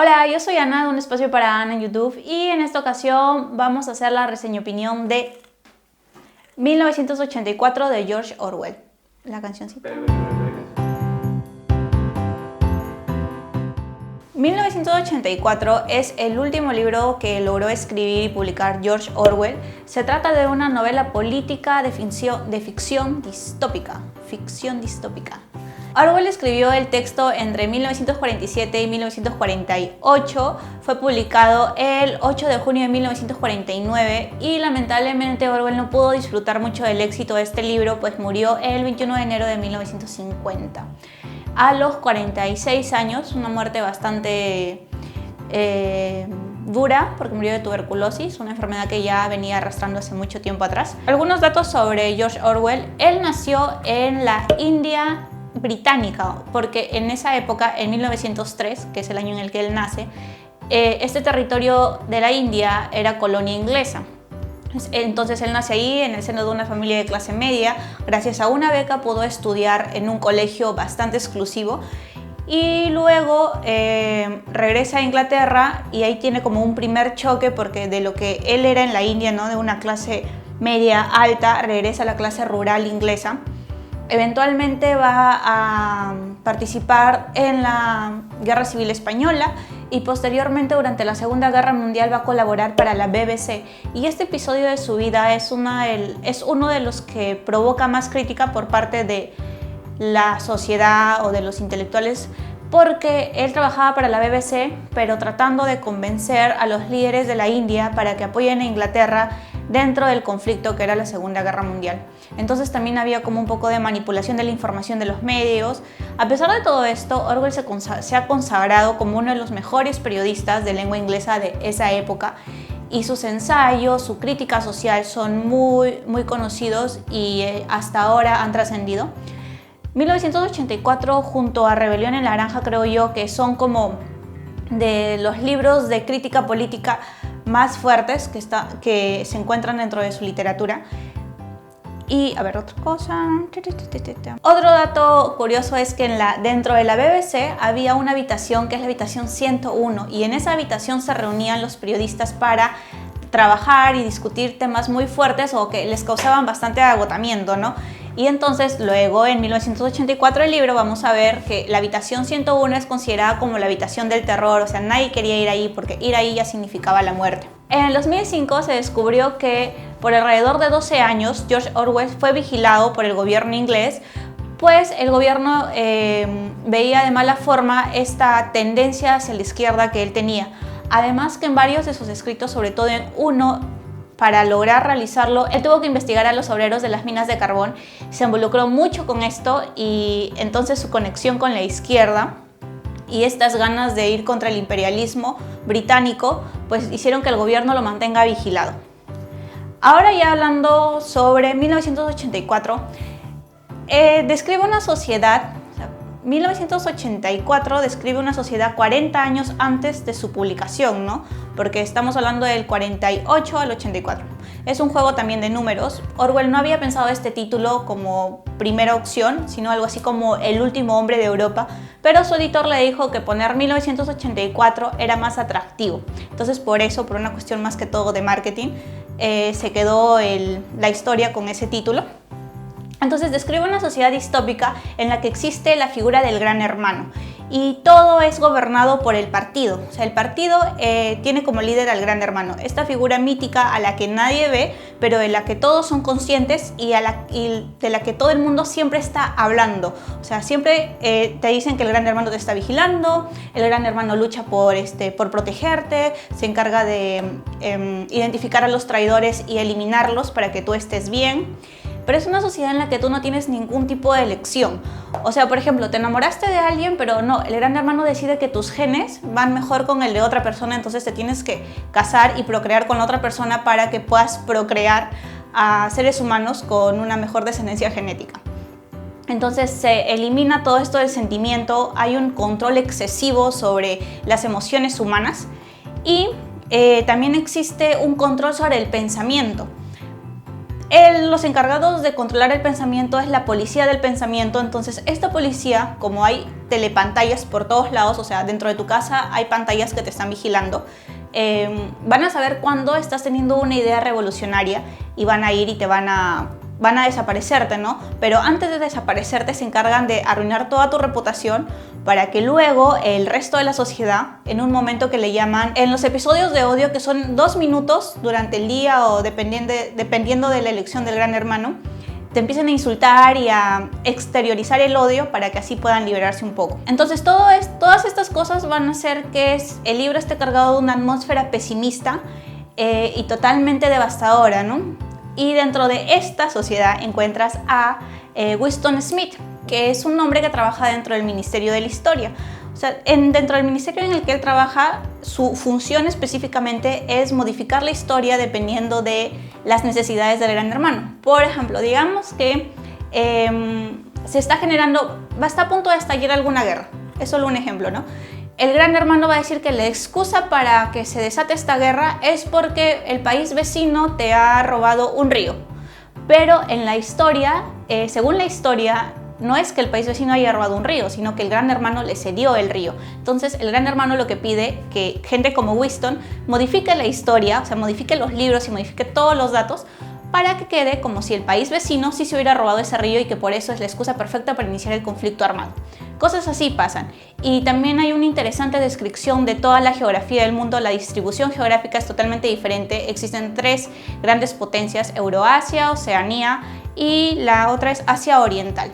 Hola, yo soy Ana de Un Espacio para Ana en YouTube y en esta ocasión vamos a hacer la reseña opinión de 1984 de George Orwell. La cancioncita. 1984 es el último libro que logró escribir y publicar George Orwell. Se trata de una novela política de ficción distópica. Orwell escribió el texto entre 1947 y 1948, fue publicado el 8 de junio de 1949 y lamentablemente Orwell no pudo disfrutar mucho del éxito de este libro, pues murió el 21 de enero de 1950. A los 46 años, una muerte bastante dura porque murió de tuberculosis, una enfermedad que ya venía arrastrando hace mucho tiempo atrás. Algunos datos sobre George Orwell. Él nació en la India británica, porque en esa época, en 1903, que es el año en el que él nace, este territorio de la India era colonia inglesa. Entonces él nace ahí en el seno de una familia de clase media. Gracias a una beca pudo estudiar en un colegio bastante exclusivo y luego regresa a Inglaterra y ahí tiene como un primer choque porque de lo que él era en la India, ¿no?, de una clase media alta, regresa a la clase rural inglesa. Eventualmente va a participar en la Guerra Civil Española y posteriormente durante la Segunda Guerra Mundial va a colaborar para la BBC. Y este episodio de su vida es uno de los que provoca más crítica por parte de la sociedad o de los intelectuales, porque él trabajaba para la BBC, pero tratando de convencer a los líderes de la India para que apoyen a Inglaterra dentro del conflicto que era la Segunda Guerra Mundial. Entonces también había como un poco de manipulación de la información de los medios. A pesar de todo esto, Orwell se ha consagrado como uno de los mejores periodistas de lengua inglesa de esa época y sus ensayos, su crítica social son muy conocidos y hasta ahora han trascendido. 1984 junto a Rebelión en la Granja creo yo que son como de los libros de crítica política más fuertes que se encuentran dentro de su literatura. Y, a ver, otra cosa. Otro dato curioso es que dentro de la BBC había una habitación que es la habitación 101 y en esa habitación se reunían los periodistas para trabajar y discutir temas muy fuertes o que les causaban bastante agotamiento, ¿no? Y entonces luego en 1984 el libro vamos a ver que la habitación 101 es considerada como la habitación del terror, o sea, nadie quería ir ahí porque ir ahí ya significaba la muerte. En el 2005 se descubrió que por alrededor de 12 años George Orwell fue vigilado por el gobierno inglés, pues el gobierno veía de mala forma esta tendencia hacia la izquierda que él tenía. Además que en varios de sus escritos, sobre todo en uno, para lograr realizarlo, él tuvo que investigar a los obreros de las minas de carbón, se involucró mucho con esto y entonces su conexión con la izquierda y estas ganas de ir contra el imperialismo británico, pues hicieron que el gobierno lo mantenga vigilado. Ahora ya hablando sobre 1984, describe una sociedad. 1984 describe una sociedad 40 años antes de su publicación, ¿no? Porque estamos hablando del 48 al 84. Es un juego también de números. Orwell no había pensado este título como primera opción, sino algo así como El último hombre de Europa, pero su editor le dijo que poner 1984 era más atractivo. Entonces por eso, por una cuestión más que todo de marketing, se quedó la historia con ese título. Entonces describe una sociedad distópica en la que existe la figura del gran hermano y todo es gobernado por el partido. O sea, el partido tiene como líder al gran hermano, esta figura mítica a la que nadie ve, pero de la que todos son conscientes y de la que todo el mundo siempre está hablando. O sea, siempre te dicen que el gran hermano te está vigilando, el gran hermano lucha por protegerte, se encarga de identificar a los traidores y eliminarlos para que tú estés bien. Pero es una sociedad en la que tú no tienes ningún tipo de elección. O sea, por ejemplo, te enamoraste de alguien, pero no, el gran hermano decide que tus genes van mejor con el de otra persona, entonces te tienes que casar y procrear con la otra persona para que puedas procrear a seres humanos con una mejor descendencia genética. Entonces se elimina todo esto del sentimiento, hay un control excesivo sobre las emociones humanas y también existe un control sobre el pensamiento. Los encargados de controlar el pensamiento es la policía del pensamiento. Entonces esta policía, como hay telepantallas por todos lados, o sea, dentro de tu casa hay pantallas que te están vigilando, van a saber cuándo estás teniendo una idea revolucionaria y van a ir y te van a desaparecerte, ¿no? Pero antes de desaparecerte se encargan de arruinar toda tu reputación para que luego el resto de la sociedad, en un momento que le llaman, en los episodios de odio, que son 2 minutos durante el día o dependiendo de la elección del Gran Hermano, te empiecen a insultar y a exteriorizar el odio para que así puedan liberarse un poco. Entonces todas estas cosas van a hacer que el libro esté cargado de una atmósfera pesimista y totalmente devastadora, ¿no? Y dentro de esta sociedad encuentras a Winston Smith, que es un hombre que trabaja dentro del Ministerio de la Historia. O sea, dentro del ministerio en el que él trabaja, su función específicamente es modificar la historia dependiendo de las necesidades del Gran Hermano. Por ejemplo, digamos que está a punto de estallar alguna guerra. Es solo un ejemplo, ¿no? El Gran Hermano va a decir que la excusa para que se desate esta guerra es porque el país vecino te ha robado un río. Pero en la historia, según la historia, no es que el país vecino haya robado un río, sino que el Gran Hermano le cedió el río. Entonces el Gran Hermano lo que pide que gente como Winston modifique la historia, o sea, modifique los libros y modifique todos los datos para que quede como si el país vecino sí se hubiera robado ese río y que por eso es la excusa perfecta para iniciar el conflicto armado. Cosas así pasan. Y también hay una interesante descripción de toda la geografía del mundo. La distribución geográfica es totalmente diferente. Existen 3 grandes potencias: Euroasia, Oceanía y la otra es Asia Oriental.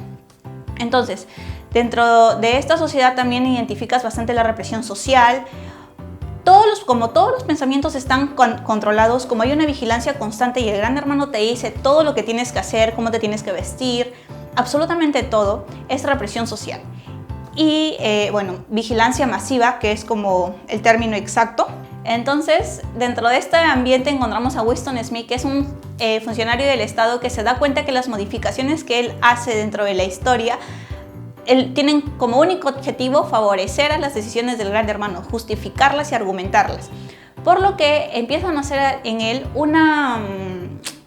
Entonces, dentro de esta sociedad también identificas bastante la represión social. Como todos los pensamientos están controlados, como hay una vigilancia constante y el Gran Hermano te dice todo lo que tienes que hacer, cómo te tienes que vestir, absolutamente todo es represión social. Y bueno, vigilancia masiva, que es como el término exacto. Entonces, dentro de este ambiente encontramos a Winston Smith, que es un funcionario del Estado que se da cuenta que las modificaciones que él hace dentro de la historia tienen como único objetivo favorecer a las decisiones del Gran Hermano, justificarlas y argumentarlas. Por lo que empiezan a hacer en él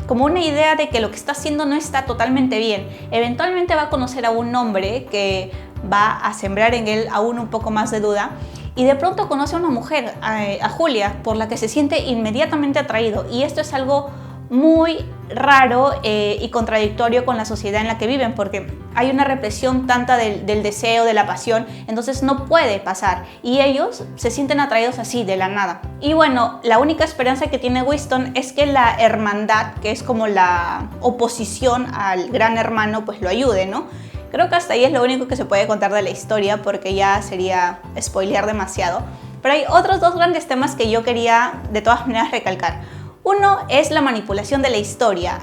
como una idea de que lo que está haciendo no está totalmente bien. Eventualmente va a conocer a un hombre que va a sembrar en él aún un poco más de duda. Y de pronto conoce a una mujer, a Julia, por la que se siente inmediatamente atraído. Y esto es algo muy raro y contradictorio con la sociedad en la que viven, porque hay una represión tanta del deseo, de la pasión, entonces no puede pasar. Y ellos se sienten atraídos así, de la nada. Y bueno, la única esperanza que tiene Winston es que la hermandad, que es como la oposición al Gran Hermano, pues lo ayude, ¿no? Creo que hasta ahí es lo único que se puede contar de la historia, porque ya sería spoilear demasiado. Pero hay otros 2 grandes temas que yo quería de todas maneras recalcar. Uno es la manipulación de la historia.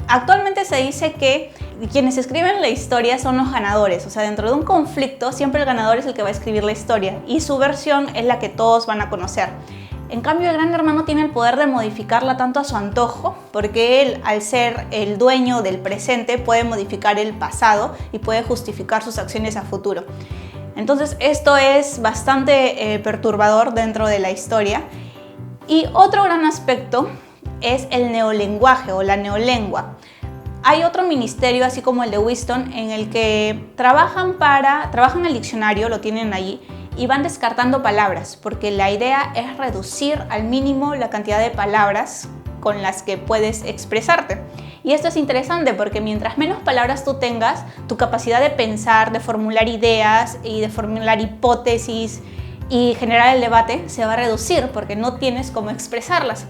Actualmente se dice que quienes escriben la historia son los ganadores. O sea, dentro de un conflicto siempre el ganador es el que va a escribir la historia y su versión es la que todos van a conocer. En cambio, el Gran Hermano tiene el poder de modificarla tanto a su antojo, porque él, al ser el dueño del presente, puede modificar el pasado y puede justificar sus acciones a futuro. Entonces, esto es bastante perturbador dentro de la historia. Y otro gran aspecto es el neolenguaje o la neolengua. Hay otro ministerio, así como el de Winston, en el que trabajan el diccionario, lo tienen allí, y van descartando palabras, porque la idea es reducir al mínimo la cantidad de palabras con las que puedes expresarte. Y esto es interesante porque mientras menos palabras tú tengas, tu capacidad de pensar, de formular ideas y de formular hipótesis y generar el debate se va a reducir porque no tienes cómo expresarlas.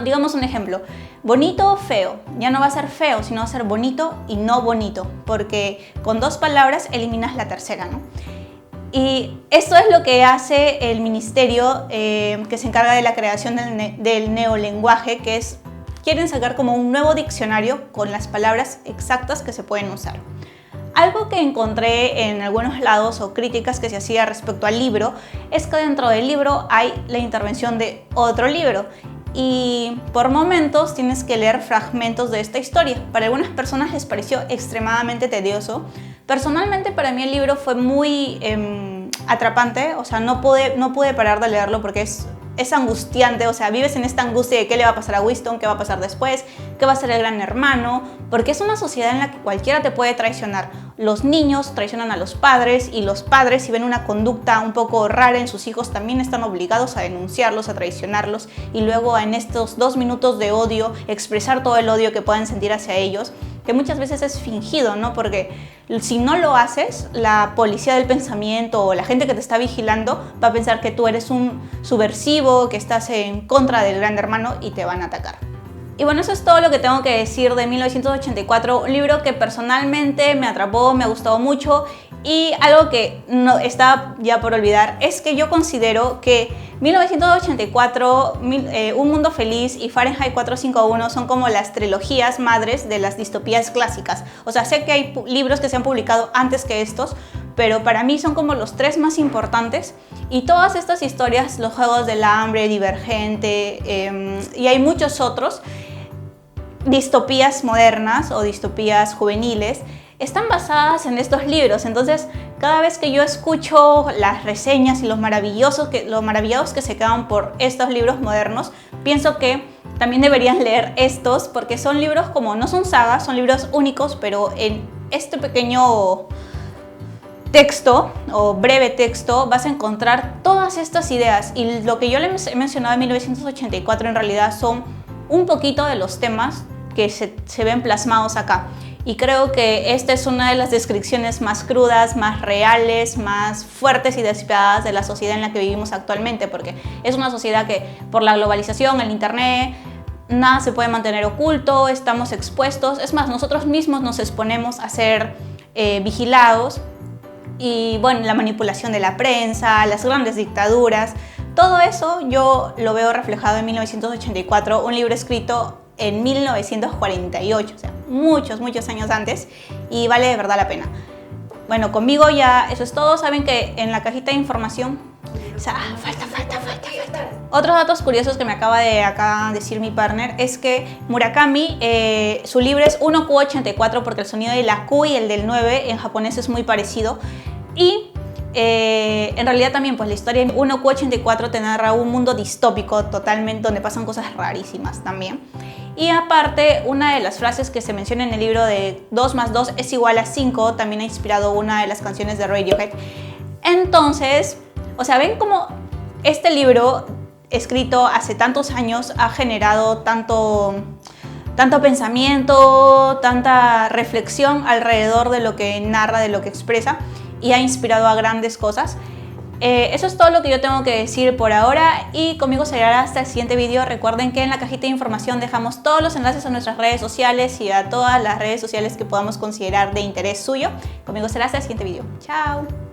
Digamos un ejemplo, bonito o feo, ya no va a ser feo, sino va a ser bonito y no bonito, porque con 2 palabras eliminas la tercera, ¿no? Y esto es lo que hace el ministerio que se encarga de la creación del neolenguaje, que quieren sacar como un nuevo diccionario con las palabras exactas que se pueden usar. Algo que encontré en algunos lados o críticas que se hacía respecto al libro es que dentro del libro hay la intervención de otro libro y por momentos tienes que leer fragmentos de esta historia. Para algunas personas les pareció extremadamente tedioso. Personalmente para mí el libro fue muy atrapante, o sea, no pude parar de leerlo porque es es angustiante, o sea, vives en esta angustia de qué le va a pasar a Winston, qué va a pasar después, qué va a ser el gran hermano, porque es una sociedad en la que cualquiera te puede traicionar. Los niños traicionan a los padres y los padres, si ven una conducta un poco rara en sus hijos, también están obligados a denunciarlos, a traicionarlos y luego en estos 2 minutos de odio expresar todo el odio que puedan sentir hacia ellos, que muchas veces es fingido, ¿no? Porque si no lo haces, la policía del pensamiento o la gente que te está vigilando va a pensar que tú eres un subversivo, que estás en contra del gran hermano y te van a atacar. Y bueno, eso es todo lo que tengo que decir de 1984, un libro que personalmente me atrapó, me ha gustado mucho, y algo que no está ya por olvidar es que yo considero que 1984, Un Mundo Feliz y Fahrenheit 451 son como las trilogías madres de las distopías clásicas. O sea, sé que hay libros que se han publicado antes que estos, pero para mí son como los 3 más importantes. Y todas estas historias, Los Juegos del Hambre, Divergente, y hay muchos otros, distopías modernas o distopías juveniles, están basadas en estos libros. Entonces, cada vez que yo escucho las reseñas y lo maravillados que se quedan por estos libros modernos, pienso que también deberían leer estos, porque son libros como, no son sagas, son libros únicos, pero en este pequeño texto o breve texto vas a encontrar todas estas ideas, y lo que yo les he mencionado en 1984 en realidad son un poquito de los temas que se ven plasmados acá. Y creo que esta es una de las descripciones más crudas, más reales, más fuertes y despiadadas de la sociedad en la que vivimos actualmente, porque es una sociedad que por la globalización, el internet, nada se puede mantener oculto, estamos expuestos. Es más, nosotros mismos nos exponemos a ser vigilados. Y bueno, la manipulación de la prensa, las grandes dictaduras, todo eso yo lo veo reflejado en 1984, un libro escrito en 1948, o sea, muchos años antes, y vale de verdad la pena. Bueno, conmigo ya eso es todo. Saben que en la cajita de información, o sea, falta. Otros datos curiosos que me acaba de decir mi partner es que Murakami, su libro es 1Q84 porque el sonido de la Q y el del 9 en japonés es muy parecido. Y en realidad también pues la historia en 1Q84 te narra un mundo distópico totalmente, donde pasan cosas rarísimas también. Y aparte, una de las frases que se menciona en el libro de 2 más 2 es igual a 5 también ha inspirado una de las canciones de Radiohead. Entonces, o sea, ven cómo este libro escrito hace tantos años ha generado tanto pensamiento, tanta reflexión alrededor de lo que narra, de lo que expresa, y ha inspirado a grandes cosas. Eso es todo lo que yo tengo que decir por ahora, y conmigo será hasta el siguiente video. Recuerden que en la cajita de información dejamos todos los enlaces a nuestras redes sociales y a todas las redes sociales que podamos considerar de interés suyo. Conmigo será hasta el siguiente video. Chao.